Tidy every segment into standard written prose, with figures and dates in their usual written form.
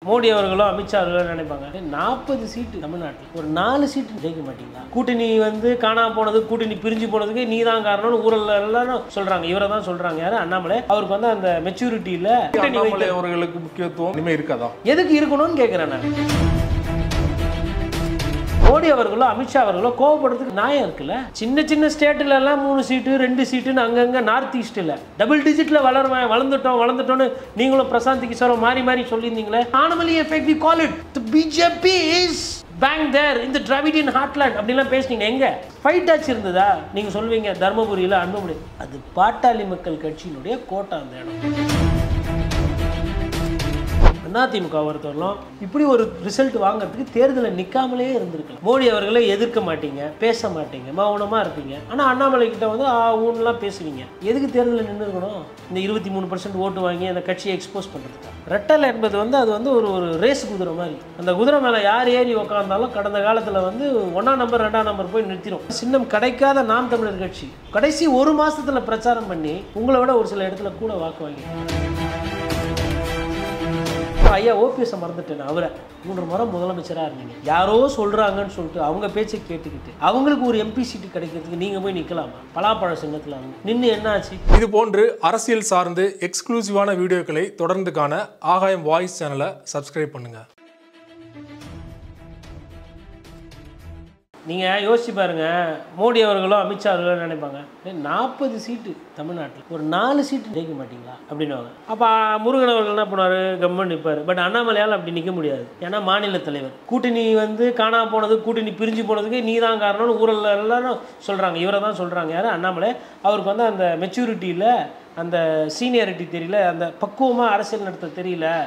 மோடி அவர்களோ அமித்ஷா அவர்களோ நினைப்பாங்க 40 சீட்டு தமிழ்நாட்டில் ஒரு 4 சீட்டு ஜெயிக்க மாட்டீங்களா? கூட்டணி வந்து காணாம போனது, கூட்டணி பிரிஞ்சு போனதுக்கு நீ தான் காரணம்னு ஊரில் எல்லாரும் சொல்றாங்க. இவரை தான் சொல்றாங்க. யாரு? அண்ணாமலை. அவருக்கு வந்து அந்த மெச்சூரிட்டியில் அண்ணாமலை அவர்களுக்கு முக்கியத்துவம் இனிமே இருக்காதா? எதுக்கு இருக்கணும்னு கேட்குறேன் நான். மோடி அவர்களோ அமித்ஷா அவர்களோ கோவப்படுறதுக்கு நியாயம் இருக்குல்ல. சின்ன சின்ன ஸ்டேட்ல எல்லாம் 3 சீட்டு 2 சீட்டுன்னு அங்கங்க நார்த் ஈஸ்ட்ல டபுள் டிஜிட்ல வளர்ந்துட்டோம்னு நீங்களும் பிரசாந்த் கிஷோரும் மாறி மாறி சொல்லியிருந்தீங்களே. anomaly effect we call it. The BJP is bang there in the Dravidian heartland அப்படிலாம் பேசுனீங்க. எங்க ஃபைட் ஆச்சு இருந்ததா? நீங்க சொல்வீங்க தர்மபுரியில அன்புமணி. அது பாட்டாளி மக்கள் கட்சியினுடைய கோட்டை அந்த இடம். அதிமுக ஒருத்தவர்களும் இப்படி ஒரு ரிசல்ட் வாங்கிறதுக்கு தேர்தலில் நிற்காமலே இருந்திருக்கலாம். மோடி அவர்களை எதிர்க்க மாட்டீங்க, பேச மாட்டீங்க, மௌனமாக இருப்பீங்க. ஆனால் அண்ணாமலை கிட்ட வந்து ஊன்லாம் பேசுவீங்க. எதுக்கு தேர்தலில் நின்று இருக்கணும்? இந்த 23% ஓட்டு வாங்கி அந்த கட்சியை எக்ஸ்போஸ் பண்ணுறதுக்கு. ரெட்டல் என்பது வந்து அது வந்து ஒரு ரேஸ் குதிரை மாதிரி. அந்த குதிரை மேலே யார் ஏறி உட்காந்தாலும் கடந்த காலத்தில் வந்து 1ஆம் நம்பர் 2ஆம் நம்பர் போய் நிறுத்திடும். சின்னம் கிடைக்காத நாம் தமிழர் கட்சி கடைசி 1 மாசத்துல பிரச்சாரம் பண்ணி உங்களை விட ஒரு சில இடத்துல கூட வாக்கு வாங்கி ஐயா ஓபிஎஸ் மறந்துட்டேன். அவரை 3 முறை முதலமைச்சராக இருந்தீங்க. யாரோ சொல்கிறாங்கன்னு சொல்லிட்டு அவங்க பேச்சை கேட்டுக்கிட்டு அவங்களுக்கு ஒரு எம்பி சீட்டு கிடைக்கிறதுக்கு நீங்கள் போய் நிற்கலாமா? பலாப்பழ சின்னத்தில் நின்று என்ன ஆச்சு? இது போன்று அரசியல் சார்ந்து எக்ஸ்க்ளூசிவான வீடியோக்களை தொடர்ந்து காண ஆகாயம் வாய்ஸ் சேனலை சப்ஸ்கிரைப் பண்ணுங்க. நீங்கள் யோசிச்சு பாருங்க. மோடி அவர்களோ அமித்ஷா அவர்களோ நினைப்பாங்க 40 சீட்டு தமிழ்நாட்டில் ஒரு 4 சீட்டு ஜெயிக்க மாட்டீங்களா அப்படின்னுவாங்க. அப்போ முருகன் அவர்கள் என்ன பண்ணுவார்? கம்மன் நிற்பார். பட் அண்ணாமலையால் அப்படி நிற்க முடியாது. ஏன்னா மாநில தலைவர். கூட்டணி வந்து காணாம போனது, கூட்டணி பிரிஞ்சு போனதுக்கு நீ தான் காரணம்னு ஊரில் எல்லாரும் சொல்கிறாங்க. இவரை தான் சொல்கிறாங்க. யார்? அண்ணாமலை. அவருக்கு வந்து அந்த மெச்சூரிட்டியில் அந்த சீனியாரிட்டி தெரியல, அந்த பக்குவமாக அரசியல் நடத்த தெரியல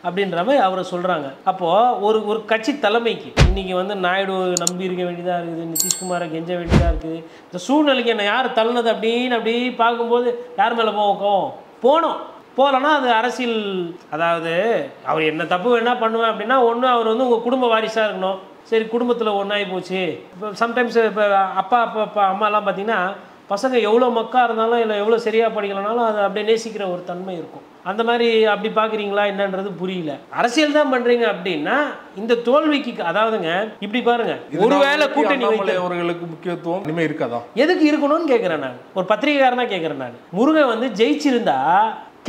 அப்படின்ற மாதிரி அவரை சொல்கிறாங்க. அப்போது ஒரு கட்சி தலைமைக்கு இன்றைக்கி வந்து நாயுடு நம்பி இருக்க வேண்டியதாக இருக்குது, நிதிஷ்குமாரை கெஞ்ச வேண்டியதாக இருக்குது. இந்த சூழ்நிலைக்கு என்னை யார் தள்ளினது அப்படின்னு அப்படி பார்க்கும்போது யார் மேலே போனோம் போகலன்னா அது அரசியல். அதாவது அவர் என்ன தப்பு வேணால் பண்ணுவேன் அப்படின்னா ஒன்று அவர் வந்து உங்கள் குடும்ப வாரிசாக இருக்கணும். சரி, குடும்பத்தில் ஒன்றாகி போச்சு. இப்போ சம்டைம்ஸ் இப்போ அப்பா அம்மாலாம் பார்த்திங்கன்னா பசங்க எவ்வளோ மக்கா இருந்தாலும் இல்லை எவ்வளோ சரியாக படிக்கலனாலும் அது அப்படியே நேசிக்கிற ஒரு தன்மை இருக்கும். அந்த மாதிரி அப்படி பார்க்குறீங்களா என்னன்றது புரியல. அரசியல் தான் பண்ணுறீங்க அப்படின்னா இந்த தோல்விக்கு அதாவதுங்க இப்படி பாருங்க, ஒருவேளை கூட்டணி அவர்களுக்கு முக்கியத்துவம் இனிமே இருக்காதா? எதுக்கு இருக்கணும்னு கேட்குறேன் நான். ஒரு பத்திரிகைக்காரனா கேட்குறேன் நான். முருகன் வந்து ஜெயிச்சிருந்தா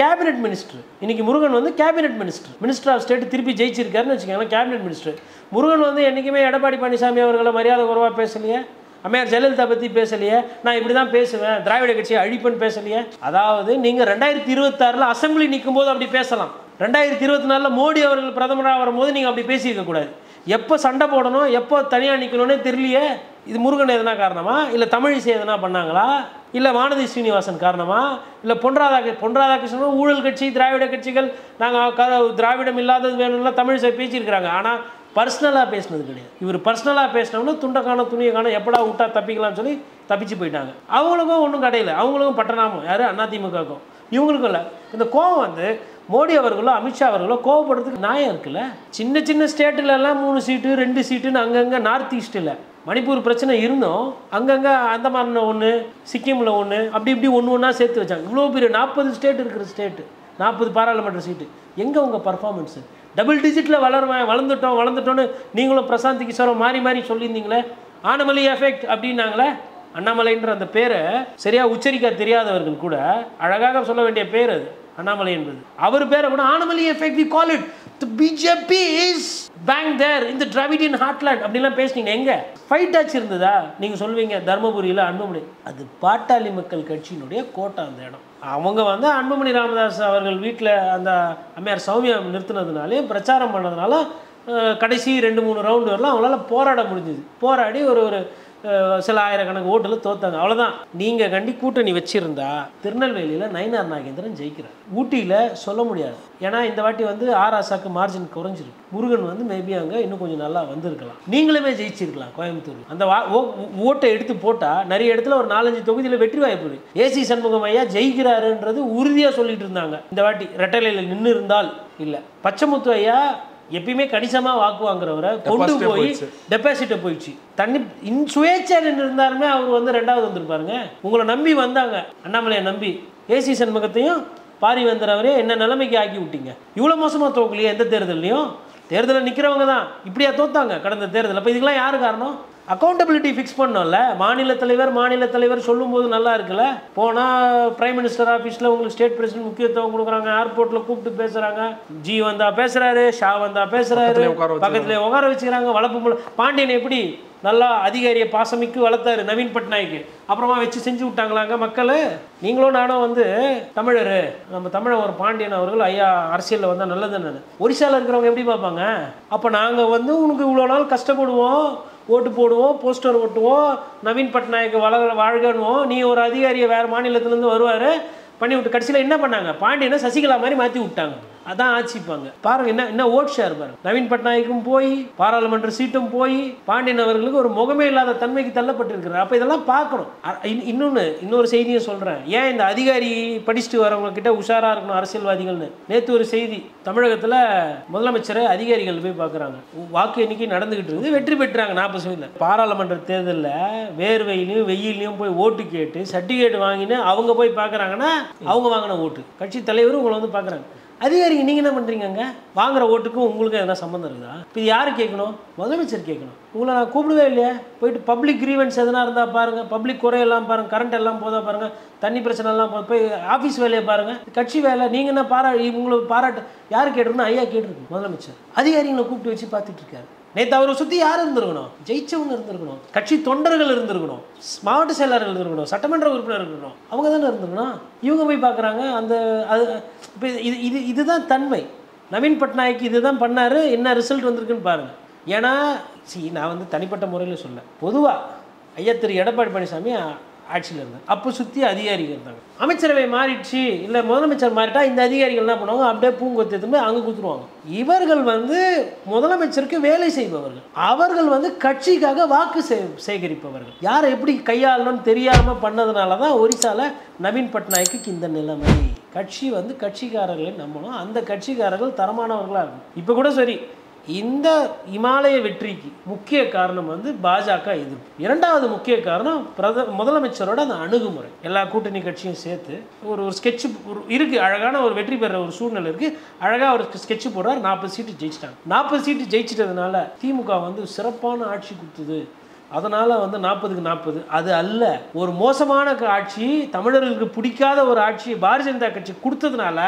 கேபினெட் மினிஸ்டர். இன்னைக்கு முருகன் வந்து கேபினெட் மினிஸ்டர் ஆஃப் ஸ்டேட் திருப்பி ஜெயிச்சிருக்காருன்னு வச்சுக்கோங்களேன். கேபினெட் மினிஸ்டர் முருகன் வந்து என்றைக்குமே எடப்பாடி பழனிசாமி அவர்களை மரியாதை குறைவாக பேசலையே, அம்மையார் ஜெயலலிதா பற்றி பேசலையே, நான் இப்படி தான் பேசுவேன், திராவிட கட்சியை அழிப்பேன்னு பேசலையே. அதாவது நீங்கள் 2026 அசம்பிளி நிற்கும் போது அப்படி பேசலாம். 2024 மோடி அவர்கள் பிரதமராக வரும்போது நீங்கள் அப்படி பேசியிருக்கக்கூடாது. எப்போ சண்டை போடணும், எப்போ தனியாக நிற்கணும்னே தெரியலையே. இது முருகன் எதனா காரணமா, இல்லை தமிழிசை எதனா பண்ணாங்களா, இல்லை வானதி ஸ்ரீனிவாசன் காரணமா, இல்லை பொன் ராதாகிருஷ்ணன் ஊழல் கட்சி திராவிட கட்சிகள் நாங்கள் திராவிடம் இல்லாதது வேணும்னா தமிழிசை பேசியிருக்கிறாங்க. ஆனால் பர்சனலாக பேசினது கிடையாது. இவர் பர்சனலாக பேசினோம்னா துண்டை காணும் துணியை காணும் எப்படா விட்டா தப்பிக்கலாம்னு சொல்லி தப்பிச்சு போயிட்டாங்க. அவங்களுக்கும் ஒன்றும் கிடையில. அவங்களுக்கும் பட்டணாமும் யார்? அதிமுகவுக்கும் இவங்களுக்கும் இல்லை. இந்த கோவம் வந்து மோடி அவர்களோ அமித்ஷா அவர்களோ கோவப்படுறதுக்கு நியாயம் இருக்குல்ல. சின்ன சின்ன ஸ்டேட்டில் எல்லாம் 3 சீட்டு 2 சீட்டுன்னு அங்கங்கே நார்த் ஈஸ்ட்டில் மணிப்பூர் பிரச்சனை இருந்தோம். அங்கங்கே அந்தமான்ல 1, சிக்கிமில் 1, அப்படி இப்படி ஒன்றா சேர்த்து வச்சாங்க. இவ்வளோ பெரிய 40 ஸ்டேட் இருக்கிற ஸ்டேட்டு, 40 பாராளுமன்ற சீட்டு. எங்கே உங்கள் பர்ஃபார்மன்ஸு? டபுள் டிஜிட்டில் வளர்ந்துட்டோம்னு நீங்களும் பிரசாந்த் கிஷோரும் மாறி மாறி சொல்லியிருந்தீங்களே. anomaly effect அப்படின்னாங்களே. அண்ணாமலைன்ற அந்த பேரை சரியாக உச்சரிக்க தெரியாதவர்கள் கூட அழகாக சொல்ல வேண்டிய பேர் அது அண்ணாமலை என்பது. அவர் பேரை கூட anomaly effect we call it. The BJP is bang there in the Dravidian heartland அப்படிலாம் பேசுனீங்க. எங்க ஃபைட் ஆச்சு இருந்ததா? நீங்கள் சொல்வீங்க தர்மபுரியில் அன்புமணி. அது பாட்டாளி மக்கள் கட்சியினுடைய கோட்டை அந்த இடம். அவங்க வந்து அன்புமணி ராமதாஸ் அவர்கள் வீட்டில் அந்த அம்மையார் சௌமியா நிறுத்தினதுனாலே பிரச்சாரம் பண்ணதுனால கடைசி 2-3 ரவுண்டு வரலாம் அவங்களால போராட முடிஞ்சுது. போராடி ஒரு சில ஆயிரக்கணக்கு ஓட்டில் தோத்தாங்க. அவ்வளோதான். நீங்கள் கண்டி கூட்டணி வச்சுருந்தா திருநெல்வேலியில் நயினார் நாகேந்திரன் ஜெயிக்கிறார். ஊட்டியில் சொல்ல முடியாது. ஏன்னா இந்த வாட்டி வந்து ஆராசாக்கு மார்ஜின் குறைஞ்சிருக்கு. முருகன் வந்து மேபி அங்கே இன்னும் கொஞ்சம் நல்லா வந்திருக்கலாம். நீங்களுமே ஜெயிச்சிருக்கலாம் கோயம்புத்தூர். அந்த ஓட்டை எடுத்து போட்டால் நிறைய இடத்துல ஒரு 4-5 தொகுதியில் வெற்றி வாய்ப்பு. ஏசி சண்முகம் ஐயா ஜெயிக்கிறாருன்றது உறுதியாக சொல்லிட்டு இருந்தாங்க. இந்த வாட்டி ரெட்டலையில் நின்று இருந்தால் இல்லை. பச்சைமுத்து ஐயா எப்பயுமே கணிசமாக வாக்கு வாங்குறவரை கொண்டு போய் டெபாசிட்டை போயிடுச்சு. தண்ணி சுயேட்சை இருந்தாருமே அவர் வந்து 2வது வந்திருப்பாருங்க. உங்களை நம்பி வந்தாங்க. அண்ணாமலையை நம்பி ஏசி சண்முகத்தையும் பாரிவேந்தர் அவரே என்ன நிலைமைக்கு ஆக்கி விட்டீங்க. இவ்வளோ மோசமாக தோக்கலையே எந்த தேர்தலையும். தேர்தலில் நிற்கிறவங்க தான் இப்படியா தோத்தாங்க கடந்த தேர்தல். அப்போ இதுக்கெல்லாம் யார் காரணம்? அக்கௌண்டபிலிட்டி ஃபிக்ஸ் பண்ணோம்ல. மாநில தலைவர் சொல்லும்போது நல்லா இருக்குல்ல. போனால் பிரைம் மினிஸ்டர் ஆஃபீஸில் உங்களுக்கு ஸ்டேட் பிரசிடென்ட் முக்கியத்துவம் கொடுக்குறாங்க, ஏர்போர்ட்டில் கூப்பிட்டு பேசுகிறாங்க, ஜி வந்தா பேசுகிறாரு, ஷா வந்தா பேசுகிறாரு, பக்கத்தில் உட்கார வச்சுக்கிறாங்க. வளர்ப்பு பாண்டியன் எப்படி நல்லா அதிகாரியை பாசமிக்கு வளர்த்தாரு நவீன் பட்நாயக், அப்புறமா வச்சு செஞ்சு விட்டாங்களாங்க மக்கள். நீங்களும் நானும் வந்து தமிழர், நம்ம தமிழன் ஒரு பாண்டியன் அவர்கள் ஐயா அரசியலில் வந்தால் நல்லதுன்னு ஒரிசாவில் இருக்கிறவங்க எப்படி பார்ப்பாங்க? அப்போ நாங்கள் வந்து உனக்கு இவ்வளோ நாள் கஷ்டப்படுவோம், ஓட்டு போடுவோம், போஸ்டர் ஓட்டுவோம், நவீன் பட்நாயக் வாழ்கணுவோம், நீ ஒரு அதிகாரியை வேறு மாநிலத்திலேருந்து வருவார் பண்ணி விட்டு கடைசியில் என்ன பண்ணாங்க? பாண்டியனை சசிகலா மாதிரி மாற்றி விட்டாங்க. அதான் ஆட்சிப்பாங்க பாருங்க. என்ன ஓட் ஷேர் பாருங்க. நவீன் பட்நாயக்கும் போய் பாராளுமன்ற சீட்டும் போய் பாண்டியன் அவர்களுக்கு ஒரு முகமே இல்லாத தன்மைக்கு தள்ளப்பட்டிருக்கிறார். அப்போ இதெல்லாம் பார்க்கணும். இன்னொரு செய்தியை சொல்கிறேன். ஏன் இந்த அதிகாரி படிச்சுட்டு வரவங்க கிட்ட உஷாராக இருக்கணும் அரசியல்வாதிகள்னு. நேற்று ஒரு செய்தி, தமிழகத்தில் முதலமைச்சரை அதிகாரிகள் போய் பார்க்குறாங்க. வாக்கு எண்ணிக்கை நடந்துகிட்டு இருக்குது, வெற்றி பெற்றாங்க 40%. பாராளுமன்ற தேர்தலில் வேர்வையிலையும் வெயிலையும் போய் ஓட்டு கேட்டு சர்டிஃபிகேட் வாங்கின்னு அவங்க போய் பார்க்குறாங்கன்னா அவங்க வாங்கின ஓட்டு. கட்சி தலைவரும் உங்களை வந்து பார்க்குறாங்க. அதிகாரிங்க நீங்கள் என்ன பண்ணுறீங்க? வாங்குற ஓட்டுக்கும் உங்களுக்கு எதனா சம்மந்தம் இருக்குதா? இப்போ இது யார் கேட்கணும்? முதலமைச்சர் கேட்கணும். உங்களை நான் கூப்பிடவே இல்லையா? போயிட்டு பப்ளிக் கிரீவன்ஸ் எதனா இருந்தால் பாருங்கள், பப்ளிக் குறையெல்லாம் பாருங்கள், கரண்ட் எல்லாம் போதா பாருங்கள், தண்ணி பிரச்சனை எல்லாம் போய் ஆஃபீஸ் வேலையை பாருங்கள், கட்சி வேலை. நீங்கள் என்ன உங்களுக்கு பாராட்டு யார் கேட்டிருக்கணும்? ஐயா கேட்டிருக்கு முதலமைச்சர். அதிகாரிகளை கூப்பிட்டு வச்சு பார்த்துட்டு இருக்காரு. நேற்று அவரை சுற்றி யார் இருந்திருக்கணும்? ஜெயிச்சவங்க இருந்திருக்கணும், கட்சி தொண்டர்கள் இருந்திருக்கணும், மாவட்ட செயலாளர்கள் இருந்திருக்கணும், சட்டமன்ற உறுப்பினர் இருக்கணும், அவங்க தானே இருந்திருக்கணும். இவங்க போய் பார்க்குறாங்க. அது இப்போ இதுதான் தன்மை. நவீன் பட்நாயக் இதுதான் பண்ணார். என்ன ரிசல்ட் வந்திருக்குன்னு பாருங்கள். ஏன்னா நான் வந்து தனிப்பட்ட முறையில் சொல்ல, பொதுவாக ஐயா திரு எடப்பாடி பழனிசாமி ஆட்சியில் இருந்தாங்க. அப்போ சுற்றி அதிகாரிகள் இருந்தாங்க. அமைச்சரவை மாறிடுச்சு, இல்லை முதலமைச்சர் மாறிட்டா இந்த அதிகாரிகள் என்ன பண்ணுவாங்க? அப்படியே பூங்கொத்து அங்கே குத்துருவாங்க. இவர்கள் வந்து முதலமைச்சருக்கு வேலை செய்பவர்கள், அவர்கள் வந்து கட்சிக்காக வாக்கு சேகரிப்பவர்கள். யாரை எப்படி கையாளணும்னு தெரியாமல் பண்ணதுனால தான் ஒரிசாவில் நவீன் பட்நாயக்கு இந்த நிலைமை. கட்சி வந்து கட்சிக்காரர்களை நம்பணும், அந்த கட்சிக்காரர்கள் தரமானவர்களாக இருக்கும். இப்போ கூட சரி, இந்த இமாலய வெற்றிக்கு முக்கிய காரணம் வந்து பாஜக எதிர்ப்பு. இரண்டாவது முக்கிய காரணம் முதலமைச்சரோட அந்த அணுகுமுறை. எல்லா கூட்டணி கட்சியும் சேர்த்து ஒரு ஸ்கெட்ச் இருக்குது. அழகான ஒரு வெற்றி பெற ஒரு சூழ்நிலை இருக்குது. அழகாக ஒரு ஸ்கெட்ச் போடுறார். 40 சீட்டு ஜெயிச்சிட்டாங்க. 40 சீட்டு ஜெயிச்சிட்டதுனால திமுக வந்து சிறப்பான ஆட்சி கொடுத்தது, அதனால் வந்து 40க்கு 40 அது அல்ல. ஒரு மோசமான ஆட்சி, தமிழர்களுக்கு பிடிக்காத ஒரு ஆட்சி பாரதிய ஜனதா கட்சி கொடுத்ததுனால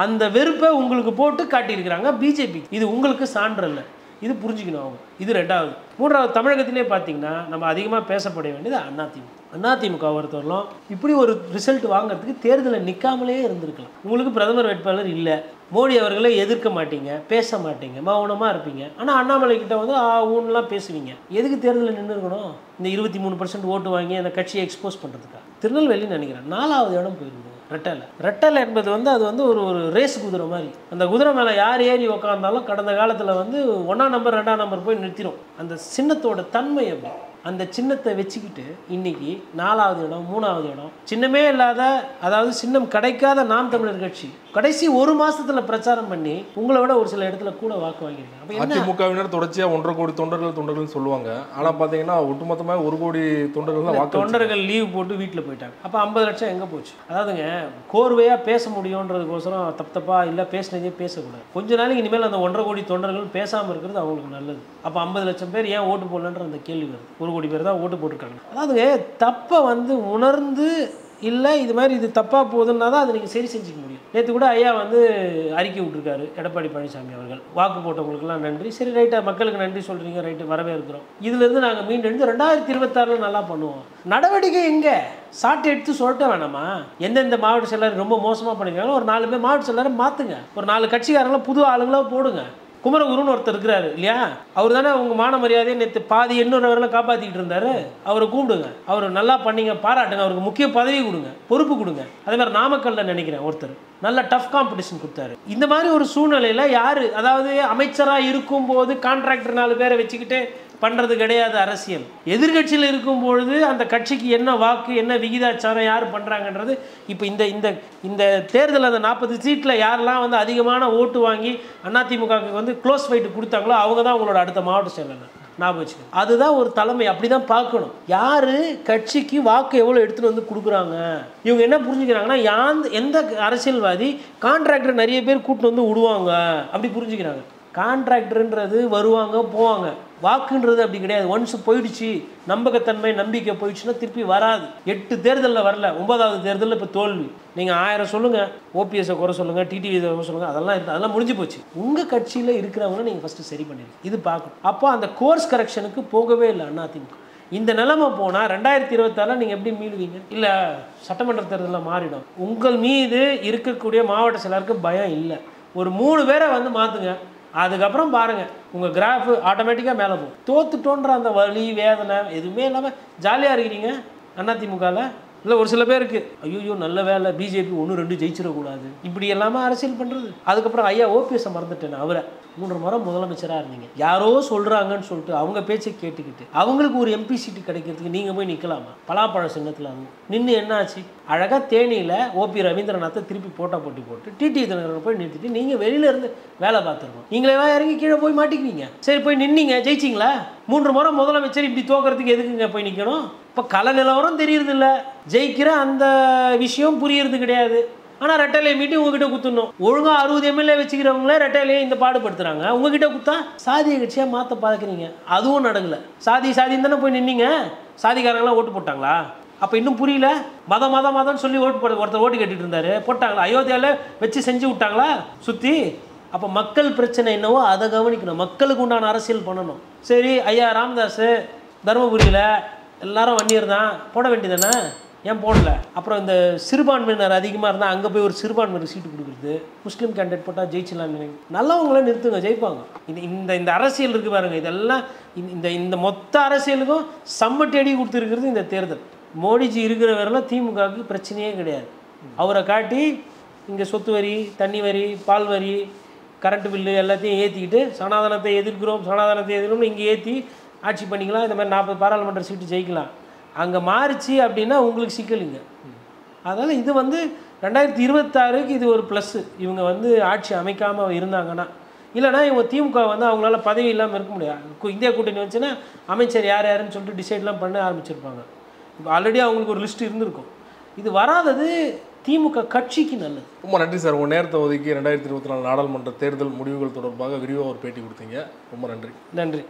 அந்த வெறுப்பை உங்களுக்கு போட்டு காட்டியிருக்கிறாங்க பிஜேபி. இது உங்களுக்கு சான்று இல்லை, இது புரிஞ்சுக்கணும் அவங்க. இது ரெண்டாவது. மூன்றாவது, தமிழகத்திலே பார்த்தீங்கன்னா நம்ம அதிகமாக பேசப்பட வேண்டியது அதிமுக ஒருத்தவர்களும் இப்படி ஒரு ரிசல்ட் வாங்கிறதுக்கு தேர்தலில் நிற்காமலே இருந்திருக்கலாம். உங்களுக்கு பிரதமர் வேட்பாளர் இல்லை, மோடி அவர்களை எதிர்க்க மாட்டீங்க, பேச மாட்டீங்க, மௌனமாக இருப்பீங்க. ஆனால் அண்ணாமலை கிட்ட வந்து ஊன்லாம் பேசுவீங்க. எதுக்கு தேர்தலில் நின்று இருக்கணும்? இந்த 23% ஓட்டு வாங்கி அந்த கட்சியை எக்ஸ்போஸ் பண்ணுறதுக்கா? திருநெல்வேலின்னு நினைக்கிறேன் 4வது இடம் போயிருந்தோம். ரெட்டலை என்பது வந்து அது வந்து ஒரு ரேஸ் குதிரை மாதிரி. அந்த குதிரை மேலே யார் ஏறி உக்காந்தாலும் கடந்த காலத்தில் வந்து 1ஆம் நம்பர் 2ஆம் நம்பர் போய் நிறுத்திடும். அந்த சின்னத்தோட தன்மை அப்படி. அந்த சின்னத்தை வச்சுக்கிட்டு இன்னைக்கு 4வது இடம் 3வது இடம், சின்னமே இல்லாத, அதாவது சின்னம் கிடைக்காத நாம் தமிழர் கட்சி கடைசி ஒரு மாசத்துல பிரச்சாரம் பண்ணி உங்களை விட ஒரு சில இடத்துல கூட வாக்கு வாங்கியிருக்காங்க. அதிமுகவினர் தொடர்ச்சியாக 1.5 கோடி தொண்டர்கள் சொல்லுவாங்க. ஆனால் பார்த்தீங்கன்னா ஒட்டுமொத்தமாக 1 கோடி தொண்டர்கள் லீவ் போட்டு வீட்டில் போயிட்டாங்க. அப்போ 50 லட்சம் எங்கே போச்சு? அதாவதுங்க, கோர்வையாக பேச முடியுன்றதுக்கோசரம் தப்பா இல்லை பேசினதே பேசக்கூடாது. கொஞ்ச நாளைக்கு இனிமேல் அந்த 1.5 கோடி தொண்டர்கள் பேசாமல் இருக்கிறது அவங்களுக்கு நல்லது. அப்போ 50 லட்சம் பேர் ஏன் ஓட்டு போடலன்ற அந்த கேள்வி வருது. 1 கோடி பேர் தான் ஓட்டு போட்டிருக்காங்க. அதாவது தப்பை வந்து உணர்ந்து இல்லை இது மாதிரி இது தப்பாக போகுதுன்னா தான் அதை நீங்கள் சரி செஞ்சுக்க முடியும். நேற்று கூட ஐயா வந்து அறிக்கை விட்டுருக்காரு எடப்பாடி பழனிசாமி அவர்கள். வாக்கு போட்டவங்களுக்குலாம் நன்றி, சரி ரைட்டா, மக்களுக்கு நன்றி சொல்கிறீங்க, ரைட்டு, வரவே இருக்கிறோம். இதுலேருந்து நாங்கள் மீண்டு 2026 நல்லா பண்ணுவோம். நடவடிக்கை எங்கே? சாட்டை எடுத்து சொல்லிட்ட வேணாமா? எந்தெந்த மாவட்ட செயலர் ரொம்ப மோசமாக பண்ணிக்கிறாங்களோ ஒரு 4 பேர் மாவட்ட செயலரை மாற்றுங்க, ஒரு 4 கட்சிக்காரங்களாம் புது ஆளுங்களாக போடுங்க. குமரகுருன்னு ஒருத்தர் இருக்கிறாரு இல்லையா, அவர் தானே உங்க மான மரியாதையை நேற்று பாதி 800 வரலாம் காப்பாற்றிக்கிட்டு இருந்தாரு. அவரை கூப்பிடுங்க, அவர் நல்லா பண்ணீங்க பாராட்டுங்க, அவருக்கு முக்கிய பதவி கொடுங்க, பொறுப்பு கொடுங்க. அதே மாதிரி நாமக்கல்ல நினைக்கிறேன் ஒருத்தர் நல்ல டஃப் காம்படிஷன் கொடுத்தாரு. இந்த மாதிரி ஒரு சூழ்நிலையில் யார், அதாவது அமைச்சராக இருக்கும்போது கான்ட்ராக்டர் 4 பேரை வச்சுக்கிட்டு பண்ணுறது கிடையாது அரசியல். எதிர்கட்சியில் இருக்கும் பொழுது அந்த கட்சிக்கு என்ன வாக்கு, என்ன விகிதாச்சாரம் யார் பண்ணுறாங்கன்றது. இப்போ இந்த தேர்தல் அந்த 40 சீட்டில் யாரெல்லாம் வந்து அதிகமான ஓட்டு வாங்கி அதிமுகவுக்கு வந்து க்ளோஸ் ஃபைட்டு கொடுத்தாங்களோ அவங்க தான் உங்களோட அடுத்த மாவட்ட செயலாளர். ஞாபகம் வச்சுக்கணும். அதுதான் ஒரு தலைமை, அப்படி தான் பார்க்கணும். யார் கட்சிக்கு வாக்கு எவ்வளோ எடுத்துகிட்டு வந்து கொடுக்குறாங்க. இவங்க என்ன புரிஞ்சுக்கிறாங்கன்னா, எந்த அரசியல்வாதி கான்ட்ராக்டர் நிறைய பேர் கூப்பிட்டு வந்து விடுவாங்க அப்படி புரிஞ்சுக்கிறாங்க. கான்ட்ராக்டருன்றது வருவாங்க போவாங்க, வாக்குன்றது அப்படி கிடையாது. ஒன்ஸ் போயிடுச்சு, நம்பகத்தன்மை நம்பிக்கை போயிடுச்சுன்னா திருப்பி வராது. 8 தேர்தலில் வரல, 9வது தேர்தலில் இப்போ தோல்வி. நீங்கள் 1000 சொல்லுங்கள், ஓபிஎஸ்ஸை குறை சொல்லுங்கள், டிடிவி குறை சொல்லுங்கள், அதெல்லாம் முடிஞ்சு போச்சு. உங்கள் கட்சியில் இருக்கிறவங்க நீங்கள் ஃபஸ்ட்டு சரி பண்ணிடுங்க, இது பார்க்கணும். அப்போ அந்த கோர்ஸ் கரெக்ஷனுக்கு போகவே இல்லை அதிமுக. இந்த நிலைமை போனால் 2026 நீங்கள் எப்படி மீளுவீங்க? இல்லை சட்டமன்ற தேர்தலில் மாறிடும். உங்கள் மீது இருக்கக்கூடிய மாவட்ட செயலருக்கு பயம் இல்லை. ஒரு 3 பேரை வந்து மாற்றுங்க, அதுக்கப்புறம் பாருங்கள் உங்கள் கிராஃபு ஆட்டோமேட்டிக்காக மேலே போகும். தோத்துட்டோன்ற அந்த வலி வேதனை எதுவுமே இல்லாமல் ஜாலியாக இருக்கிறீங்க அதிமுகவில். இல்லை ஒரு சில பேருக்கு ஐயோ நல்ல வேலை பிஜேபி 1-2 ஜெயிச்சிடக்கூடாது, இப்படி எல்லாமே அரசியல் பண்ணுறது. அதுக்கப்புறம் ஐயா ஓபிஎஸ்ஸை மறந்துட்டேன், அவரை 3 முறை முதலமைச்சராக இருந்தீங்க. யாரோ சொல்கிறாங்கன்னு சொல்லிட்டு அவங்க பேச்சை கேட்டுக்கிட்டு அவங்களுக்கு ஒரு எம்பி சீட்டு கிடைக்கிறதுக்கு நீங்கள் போய் நிற்கலாமா? பலாப்பழ சின்னத்தில் நின்று என்ன ஆச்சு? அழகாக தேனியில் ஓபி ரவீந்திரநாத்தை திருப்பி போட்டி போட்டு டிடி தினகரனை போய் நிறுத்திட்டு நீங்கள் வெளியில இருந்து வேலை பார்த்துருக்கோம். நீங்களே இறங்கி கீழே போய் மாட்டிக்குவீங்க. சரி போய் நின்னீங்க, ஜெயிச்சிங்களா? 3 முறை முதலமைச்சர் இப்படி தோக்கிறதுக்கு எதுக்குங்க போய் நிற்கணும்? இப்போ கல நிலவரம் தெரியறது இல்லை, ஜெயிக்கிற அந்த விஷயம் புரியறது கிடையாது. ஆனால் ரெட்டையிலே மீட்டி உங்ககிட்ட குத்துணும். ஒழுங்காக 60 எம்எல்ஏ வச்சுக்கிறவங்களே ரெட்டையிலே இந்த பாடுபடுத்துகிறாங்க. உங்ககிட்ட குத்தா சாதிய கட்சியாக மாற்ற பார்க்குறீங்க, அதுவும் நடக்கலை. சாதின்னு தானே போய் நின்னீங்க, சாதிக்காரங்களாம் ஓட்டு போட்டாங்களா? அப்போ இன்னும் புரியல. மதம்னு சொல்லி ஒருத்தர் ஓட்டு கேட்டுட்டு இருந்தார், போட்டாங்களா? அயோத்தியாவில் வச்சு செஞ்சு விட்டாங்களா சுற்றி? அப்போ மக்கள் பிரச்சனை என்னவோ அதை கவனிக்கணும், மக்களுக்கு உண்டான அரசியல் பண்ணணும். சரி ஐயா ராமதாஸ் தருமபுரியில் எல்லாரும் வன்னியர் தான், போட வேண்டியதானே, ஏன் போடல? அப்புறம் இந்த சிறுபான்மையினர் அதிகமாக இருந்தால் அங்கே போய் ஒரு சிறுபான்மையினர் சீட்டு கொடுக்குறது, முஸ்லீம் கேண்டிடேட் போட்டால் ஜெயிச்சலான்னு நல்லவங்களே நிறுத்துங்க, ஜெயிப்பாங்க. இந்த அரசியல் இருக்குது பாருங்கள், இதெல்லாம் இந்த மொத்த அரசியலுக்கும் சம்மட்டி அடி கொடுத்துருக்கிறது இந்த தேர்தல். மோடிஜி இருக்கிற வரைலாம் திமுகவுக்கு பிரச்சனையே கிடையாது. அவரை காட்டி இங்கே சொத்து வரி, தண்ணி வரி, பால் வரி, கரண்ட் பில்லு எல்லாத்தையும் ஏற்றிக்கிட்டு சனாதனத்தை எதிர்க்கிறோம் இங்கே ஏற்றி ஆட்சி பண்ணிக்கலாம். இந்த மாதிரி 40 பாராளுமன்ற சீட்டு ஜெயிக்கலாம். அங்கே மாறிச்சு அப்படின்னா உங்களுக்கு சிக்கலுங்க. அதனால் இது 2026க்கு இது ஒரு ப்ளஸ்ஸு. இவங்க ஆட்சி அமைக்காமல் இருந்தாங்கன்னா, இல்லைனா இவங்க திமுக அவங்களால பதவி இல்லாமல் இருக்க முடியாது. இந்தியா கூட்டணி வந்துச்சுன்னா அமைச்சர் யாருன்னு சொல்லிட்டு டிசைட்லாம் பண்ண ஆரம்பிச்சிருப்பாங்க. இப்போ ஆல்ரெடி அவங்களுக்கு ஒரு லிஸ்ட் இருந்திருக்கும். இது வராதது திமுக கட்சிக்கு நல்லது. ரொம்ப நன்றி சார், உங்கள் நேரத்தை ஒதுக்கி 2024 நாடாளுமன்ற தேர்தல் முடிவுகள் தொடர்பாக விரிவாக ஒரு பேட்டி கொடுத்தீங்க. ரொம்ப நன்றி. நன்றி.